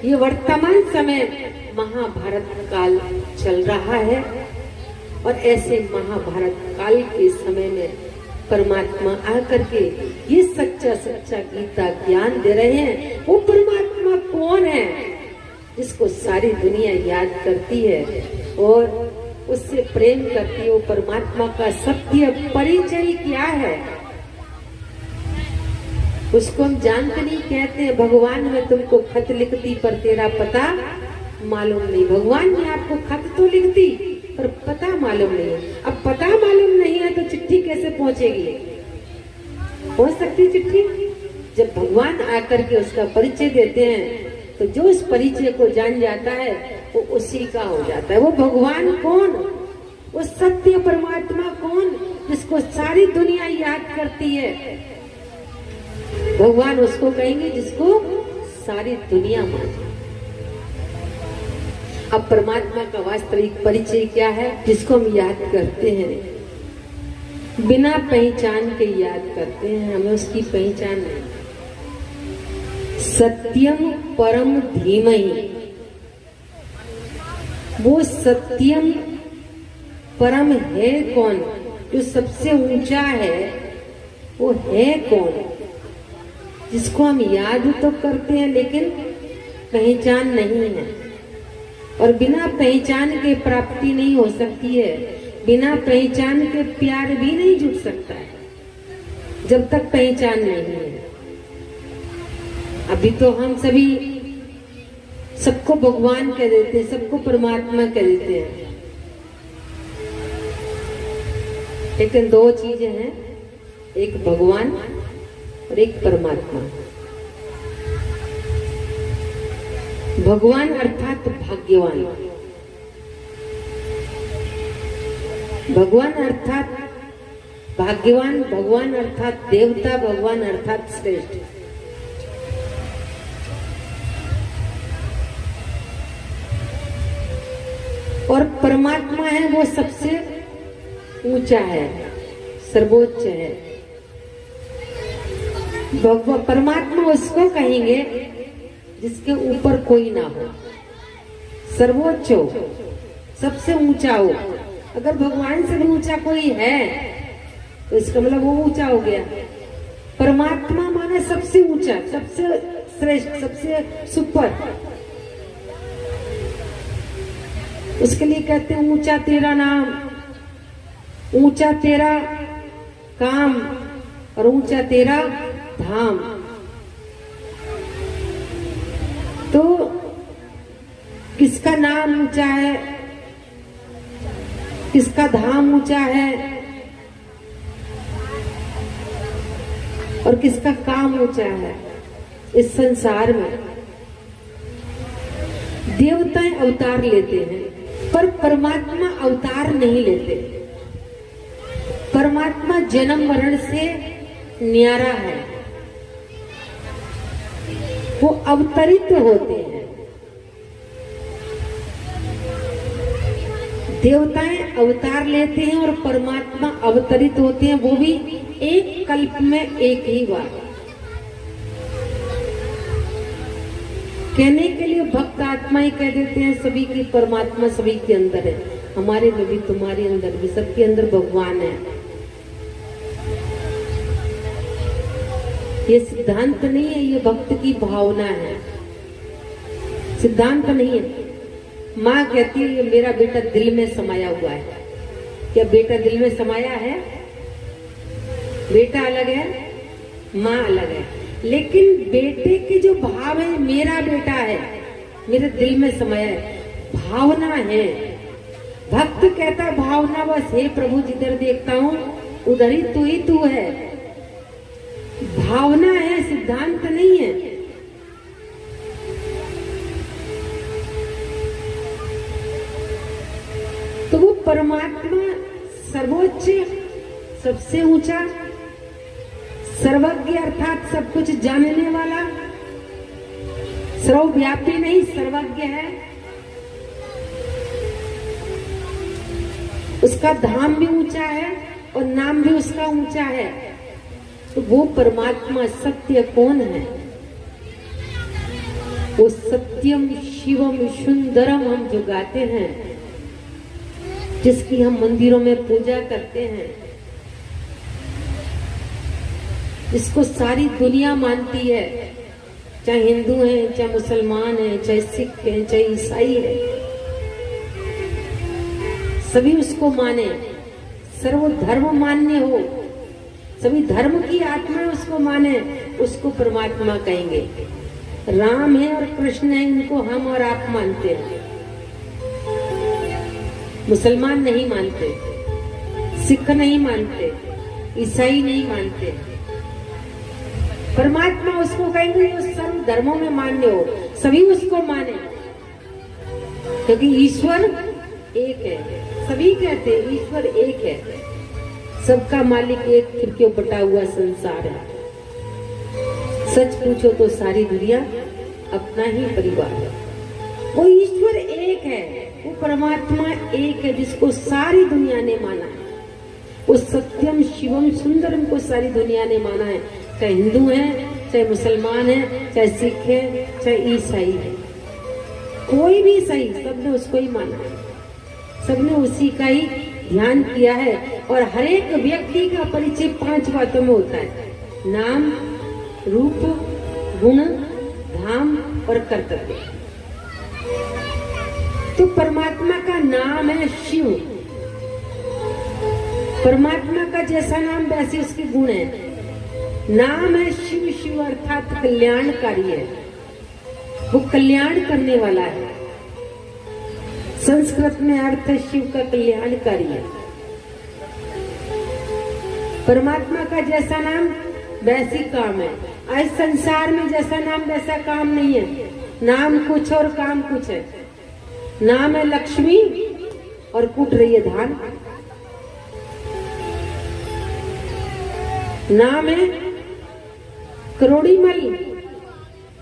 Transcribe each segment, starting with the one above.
ये वर्तमान समय महाभारत काल चल रहा है और ऐसे महाभारत काल के समय में परमात्मा आकर के ये सच्चा सच्चा गीता ज्ञान दे रहे हैं। वो परमात्मा कौन है जिसको सारी दुनिया याद करती है और उससे प्रेम करती है? वो परमात्मा का सत्य परिचय क्या है उसको हम जानते नहीं। कहते हैं भगवान मैं तुमको खत लिखती पर तेरा पता मालूम नहीं। भगवान ने आपको खत तो लिखती पर पता मालूम नहीं है। अब पता मालूम नहीं है तो चिट्ठी कैसे पहुंचेगी? पहुंच सकती चिट्ठी? जब भगवान आकर के उसका परिचय देते हैं तो जो उस परिचय को जान जाता है वो उसी का हो जाता है। वो भगवान कौन? वो सत्य परमात्मा कौन जिसको सारी दुनिया याद करती है? भगवान उसको कहेंगे जिसको सारी दुनिया माने। अब परमात्मा का वास्तविक परिचय क्या है जिसको हम याद करते हैं? बिना पहचान के याद करते हैं, हमें उसकी पहचान नहीं। सत्यम परम धीमहि, वो सत्यम परम है कौन? जो सबसे ऊंचा है वो है कौन जिसको हम याद तो करते हैं लेकिन पहचान नहीं है? और बिना पहचान के प्राप्ति नहीं हो सकती है, बिना पहचान के प्यार भी नहीं जुट सकता है जब तक पहचान नहीं है। अभी तो हम सभी सबको भगवान कह देते हैं, सबको परमात्मा कह देते हैं, लेकिन दो चीजें हैं, एक भगवान और एक परमात्मा। भगवान अर्थात भाग्यवान, भगवान अर्थात भाग्यवान, भगवान अर्थात देवता, भगवान अर्थात श्रेष्ठ। और परमात्मा है वो सबसे ऊंचा है, सर्वोच्च है। परमात्मा उसको कहेंगे जिसके ऊपर कोई ना हो, सर्वोच्च हो, सबसे ऊंचा हो। अगर भगवान से भी ऊंचा कोई है तो इसका मतलब वो ऊंचा हो गया। परमात्मा माने सबसे ऊंचा, सबसे श्रेष्ठ, सबसे सुपर। उसके लिए कहते हैं ऊंचा तेरा नाम, ऊंचा तेरा काम और ऊंचा तेरा धाम। तो किसका नाम ऊंचा है, किसका धाम ऊंचा है और किसका काम ऊंचा है? इस संसार में देवताएं अवतार लेते हैं पर परमात्मा अवतार नहीं लेते। परमात्मा जन्म मरण से न्यारा है, वो अवतरित होते हैं। देवताएं अवतार लेते हैं और परमात्मा अवतरित होते हैं, वो भी एक कल्प में एक ही बार। कहने के लिए भक्त आत्मा ही कह देते हैं सभी की परमात्मा सभी के अंदर है, हमारे में भी, तुम्हारे अंदर भी, सबके अंदर भगवान है। ये सिद्धांत नहीं है, ये भक्त की भावना है, सिद्धांत नहीं है। माँ कहती है ये मेरा बेटा दिल में समाया हुआ है। क्या बेटा दिल में समाया है? बेटा अलग है, माँ अलग है, लेकिन बेटे के जो भाव है मेरा बेटा है, मेरे दिल में समाया है, भावना है। भक्त कहता भावना बस, हे प्रभु जिधर देखता हूँ उधर ही तू है। भावना है, सिद्धांत नहीं है। तो वो परमात्मा सर्वोच्च, सबसे ऊंचा, सर्वज्ञ अर्थात सब कुछ जानने वाला, सर्वव्यापी नहीं सर्वज्ञ है। उसका धाम भी ऊंचा है और नाम भी उसका ऊंचा है। तो वो परमात्मा सत्य कौन है? वो सत्यम शिवम सुंदरम हम जो गाते हैं, जिसकी हम मंदिरों में पूजा करते हैं, जिसको सारी दुनिया मानती है, चाहे हिंदू हैं, चाहे मुसलमान हैं, चाहे सिख हैं, चाहे ईसाई हैं, सभी उसको माने, सर्वधर्म मान्य हो, सभी धर्म की आत्मा उसको माने, उसको परमात्मा कहेंगे। राम है और कृष्ण है, इनको हम और आप मानते हैं, मुसलमान नहीं मानते, सिख नहीं मानते, ईसाई नहीं मानते। परमात्मा उसको कहेंगे जो सर्व धर्मों में मान्य हो, सभी उसको माने, क्योंकि ईश्वर एक है। सभी कहते हैं ईश्वर एक है, सबका मालिक एक, फिर क्यों बटा हुआ संसार है। सच पूछो तो सारी दुनिया अपना ही परिवार है। वो ईश्वर एक है, वो परमात्मा एक है, जिसको सारी दुनिया ने माना है। वो सत्यम शिवम सुंदरम को सारी दुनिया ने माना है, चाहे हिंदू है, चाहे मुसलमान है, चाहे सिख है, चाहे ईसाई है, कोई भी सही, सबने उसको ही माना है, सबने उसी का ही ध्यान किया है। और हर एक व्यक्ति का परिचय 5 बातों में होता है: नाम, रूप, गुण, धाम और कर्तव्य। तो परमात्मा का नाम है शिव, परमात्मा का जैसा नाम वैसे उसके गुण है। नाम है शिव, शिव अर्थात कल्याणकारी है, वो कल्याण करने वाला है। संस्कृत में अर्थ है शिव का कल्याणकारी है। परमात्मा का जैसा नाम वैसी काम है। आज संसार में जैसा नाम वैसा काम नहीं है, नाम कुछ और काम कुछ है। नाम है लक्ष्मी और कूट रही है धान, नाम है करोड़ीमल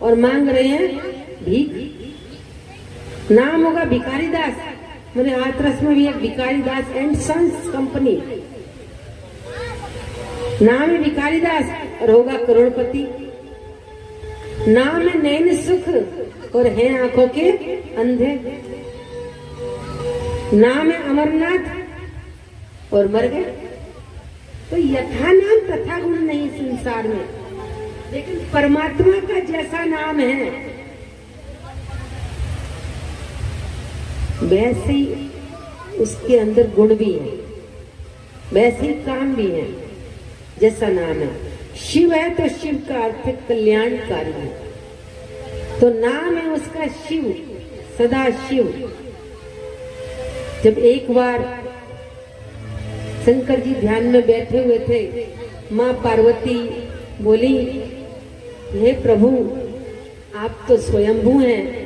और मांग रहे हैं भीख। नाम होगा भिखारी दास, मेरे हाथरस में भी एक भिखारी दास एंड सन्स कंपनी, नाम है भिखारी दास और होगा करोड़पति। नाम है नैन सुख और हैं आंखों के अंधे। नाम है अमरनाथ और मर गए। तो यथा नाम तथा गुण नहीं संसार में, लेकिन परमात्मा का जैसा नाम है वैसे ही उसके अंदर गुण भी है, वैसे ही काम भी है जैसा नाम है। शिव है तो शिव का अर्थ कल्याणकारी है, तो नाम है उसका शिव, सदा शिव। जब एक बार शंकर जी ध्यान में बैठे हुए थे, माँ पार्वती बोली, हे प्रभु आप तो स्वयंभू हैं,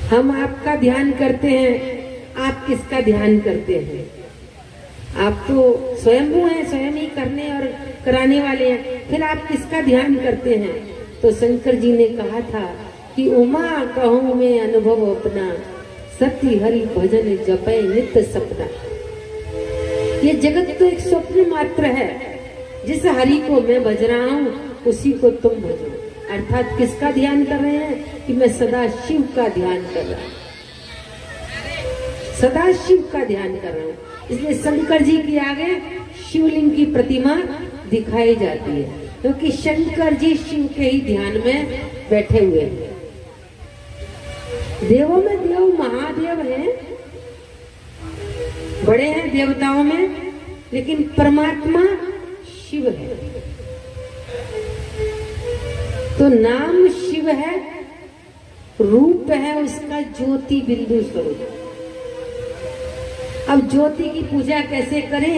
हम आपका ध्यान करते हैं, आप किसका ध्यान करते हैं? आप तो स्वयंभू हैं, स्वयं ही करने और कराने वाले हैं, फिर आप किसका ध्यान करते हैं? तो शंकर जी ने कहा था कि उमा कहूँ मैं अनुभव अपना, सत्य हरि भजन जपे नित्य सपना। ये जगत तो एक स्वप्न मात्र है, जिस हरि को मैं भज रहा हूँ उसी को तुम भजो। अर्थात किसका ध्यान कर रहे हैं कि मैं सदा शिव का ध्यान कर रहा हूँ, सदा शिव का ध्यान कर रहा हूँ। इसलिए शंकर जी के आगे शिवलिंग की प्रतिमा दिखाई जाती है, क्योंकि शंकर जी शिव के ही ध्यान में बैठे हुए हैं। देवों में देव महादेव हैं, बड़े हैं देवताओं में, लेकिन परमात्मा शिव है। तो नाम शिव है, रूप है उसका ज्योति बिंदु स्वरूप। अब ज्योति की पूजा कैसे करें?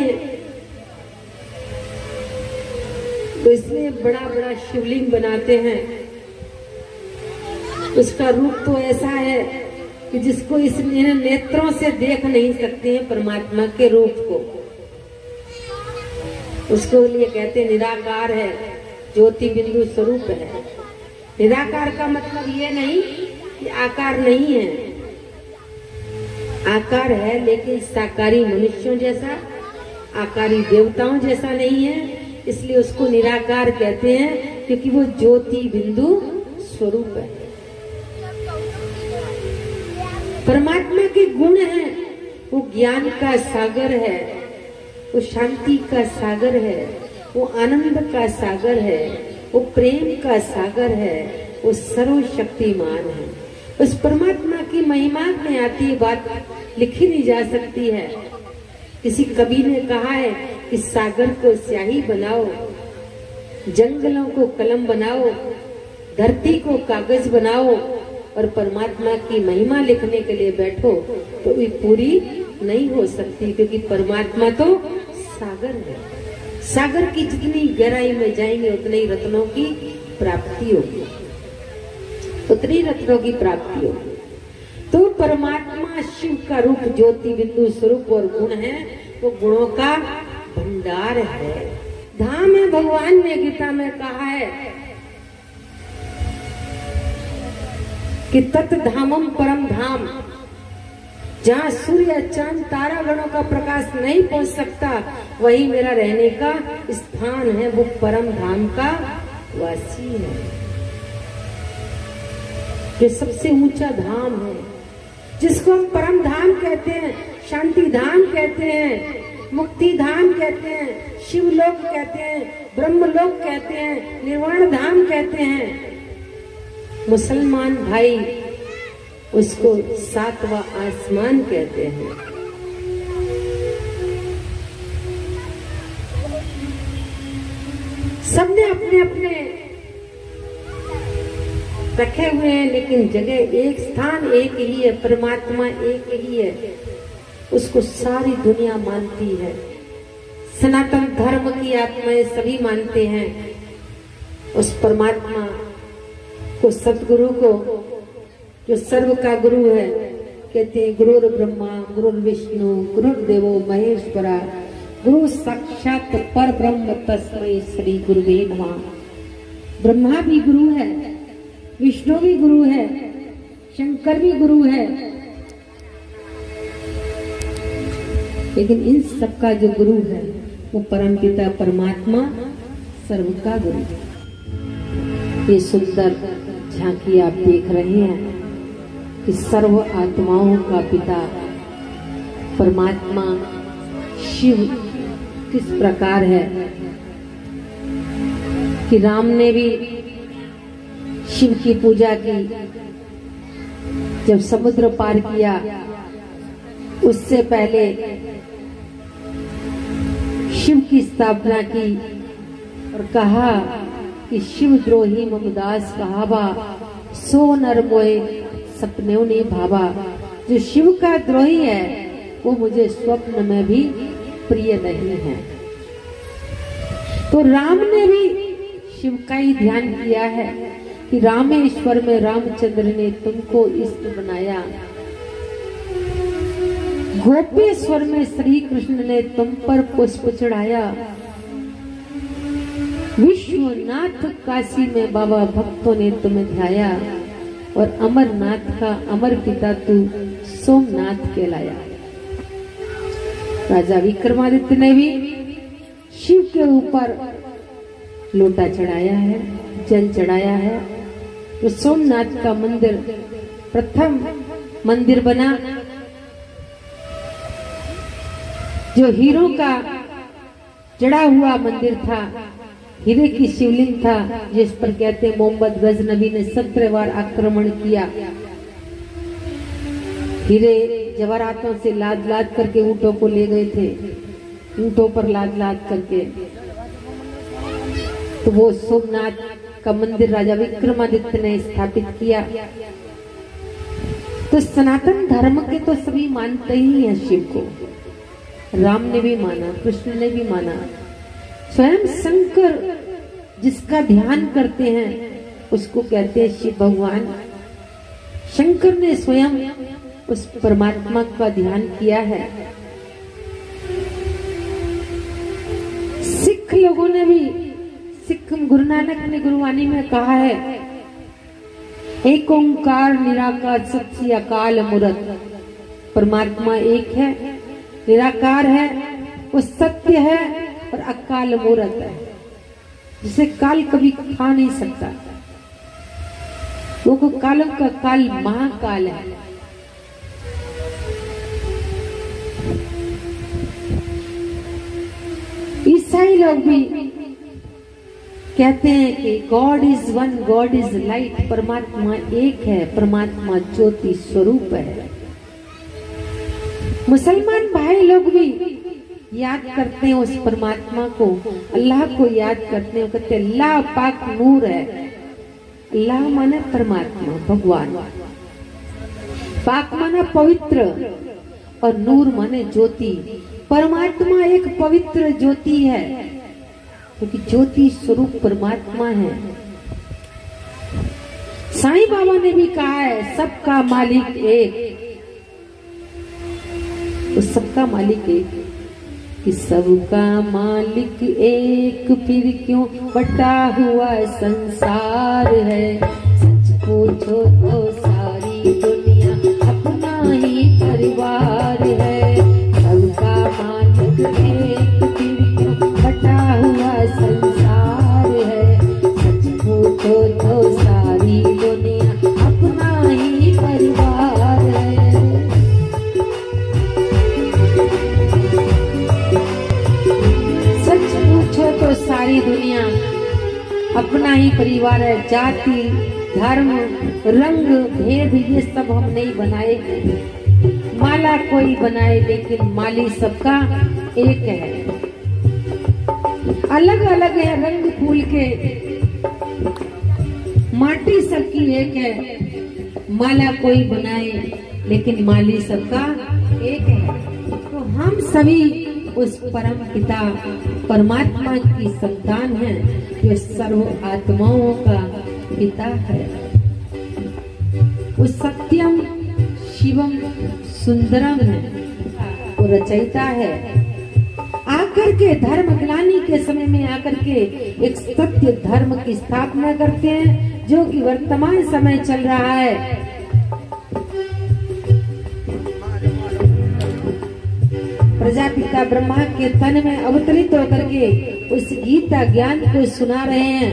तो इसमें बड़ा बड़ा शिवलिंग बनाते हैं, उसका रूप तो ऐसा है कि जिसको इस नेत्रों से देख नहीं सकते हैं परमात्मा के रूप को। उसको लिए कहते हैं निराकार है, ज्योति बिंदु स्वरूप है। निराकार का मतलब ये नहीं कि आकार नहीं है, आकार है, लेकिन साकारी मनुष्यों जैसा, आकारी देवताओं जैसा नहीं है। इसलिए उसको निराकार कहते हैं, क्योंकि वो ज्योति बिंदु स्वरूप है। परमात्मा के गुण हैं, वो ज्ञान का सागर है, वो शांति का सागर है, वो आनंद का सागर है, वो प्रेम का सागर है, वो सर्वशक्तिमान है। उस परमात्मा की महिमा में आती बात लिखी नहीं जा सकती है। किसी कवि ने कहा है कि सागर को स्याही बनाओ, जंगलों को कलम बनाओ, धरती को कागज बनाओ, और परमात्मा की महिमा लिखने के लिए बैठो तो ये पूरी नहीं हो सकती, क्योंकि परमात्मा तो सागर है। सागर की जितनी गहराई में जाएंगे उतने ही रत्नों की प्राप्ति होगी, उतनी रत्नों की प्राप्ति होगी। तो परमात्मा शिव का रूप ज्योति बिंदु स्वरूप और गुण है, वो गुणों का भंडार है, धाम है। भगवान ने गीता में कहा है कि तत् धामम परम धाम, जहाँ सूर्य चांद तारा गणों का प्रकाश नहीं पहुंच सकता, वही मेरा रहने का स्थान है, वो परम धाम का वासी है। ये सबसे ऊंचा धाम है, जिसको हम परम धाम कहते हैं, शांति धाम कहते हैं, मुक्ति धाम कहते हैं, शिवलोक कहते हैं, ब्रह्मलोक कहते हैं, निर्वाण धाम कहते हैं। मुसलमान भाई उसको सातवां आसमान कहते हैं। सबने अपने अपने रखे हुए हैं, लेकिन जगह एक, स्थान एक ही है, परमात्मा एक ही है, उसको सारी दुनिया मानती है। सनातन धर्म की आत्माएं सभी मानते हैं उस परमात्मा को, सतगुरु को, जो सर्व का गुरु है। कहते हैं गुरुर ब्रह्मा गुरुर विष्णु गुरुर्देवो महेश्वरा गुरु साक्षात पर ब्रह्म तस्मै श्री गुरुवे नमः। ब्रह्मा भी गुरु है, विष्णु भी गुरु है, शंकर भी गुरु है, लेकिन इन सबका जो गुरु है वो परमपिता परमात्मा सर्व का गुरु है। ये सुंदर झांकी आप देख रहे हैं कि सर्व आत्माओं का पिता परमात्मा शिव किस प्रकार है कि राम ने भी शिव की पूजा की। जब समुद्र पार किया उससे पहले शिव की स्थापना की और कहा कि शिव द्रोही ममदास कहावा, सो नर मोए सपने ने भावा। जो शिव का द्रोही है वो मुझे स्वप्न में भी प्रिय नहीं है। तो राम ने भी शिव का ही ध्यान किया है कि रामेश्वर में रामचंद्र ने तुमको इष्ट बनाया, गोपेश्वर में श्री कृष्ण ने तुम पर पुष्प चढ़ाया, विश्वनाथ काशी में बाबा भक्तों ने तुम्हें ध्याया, और अमरनाथ का अमर पिता तू सोमनाथ कहलाया। राजा विक्रमादित्य ने भी शिव के ऊपर लोटा चढ़ाया है, जल चढ़ाया है। तो सोमनाथ का मंदिर प्रथम मंदिर बना, जो हीरों का जड़ा हुआ मंदिर था, हीरे की शिवलिंग था, जिस पर कहते हैं मोहम्मद गजनबी ने 17 बार आक्रमण किया। हीरे जवाहरातों से लाद लाद करके ऊंटों को ले गए थे, ऊंटों पर लाद लाद करके। तो वो सोमनाथ का मंदिर राजा विक्रमादित्य ने स्थापित किया। तो सनातन धर्म के तो सभी मानते ही हैं शिव को। राम ने भी माना, कृष्ण ने भी माना, स्वयं शंकर जिसका ध्यान करते हैं उसको कहते हैं शिव भगवान। शंकर ने स्वयं उस परमात्मा का ध्यान किया है। सिख लोगों ने भी, सिख गुरु नानक ने गुरुवाणी में कहा है, एक ओंकार निराकार सच्ची अकाल मूरत। परमात्मा एक है, निराकार है, वो सत्य है और अकाल मूरत है, जिसे काल कभी खा नहीं सकता। वो कालों का काल महाकाल है। ईसाई लोग भी कहते हैं कि God is one, God is light, परमात्मा एक है, परमात्मा ज्योति स्वरूप है। मुसलमान भाई लोग भी याद करते हैं उस परमात्मा को, अल्लाह को याद करते हैं, कहते हैं अल्लाह पाक नूर है। अल्लाह माने परमात्मा, भगवान, पाक माना पवित्र और नूर माने ज्योति। परमात्मा एक पवित्र ज्योति है, क्योंकि ज्योति स्वरूप परमात्मा है। साईं बाबा ने भी कहा है सबका मालिक एक, तो सबका मालिक एक, कि सबका मालिक एक, फिर क्यों बटा हुआ संसार है। सच पूछो तो सारी दुनिया अपना ही परिवार है। सबका मालिक एक, फिर क्यों बटा हुआ संसार है। सच पूछो तो सारी दुनिया अपना ही परिवार है। तो सारी दुनिया अपना ही परिवार है। जाति, धर्म, रंग, भेद ये सब हम नहीं बनाए। माला कोई बनाए लेकिन माली सबका एक है। अलग अलग है रंग फूल के, माटी सबकी एक है। माला कोई बनाए लेकिन माली सबका एक है। तो हम सभी उस परम पिता परमात्मा की संतान है, जो सर्व आत्माओं का पिता है। वो सत्यम शिवम सुंदरम है, वो रचयिता है। आकर के धर्म ग्लानि के समय में आकर के एक सत्य धर्म की स्थापना करते हैं, जो कि वर्तमान समय चल रहा है। प्रजापिता ब्रह्मा के तन में अवतरित होकर के उस गीता ज्ञान को सुना रहे हैं,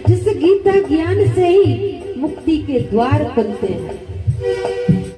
जिस गीता ज्ञान से ही मुक्ति के द्वार खुलते हैं।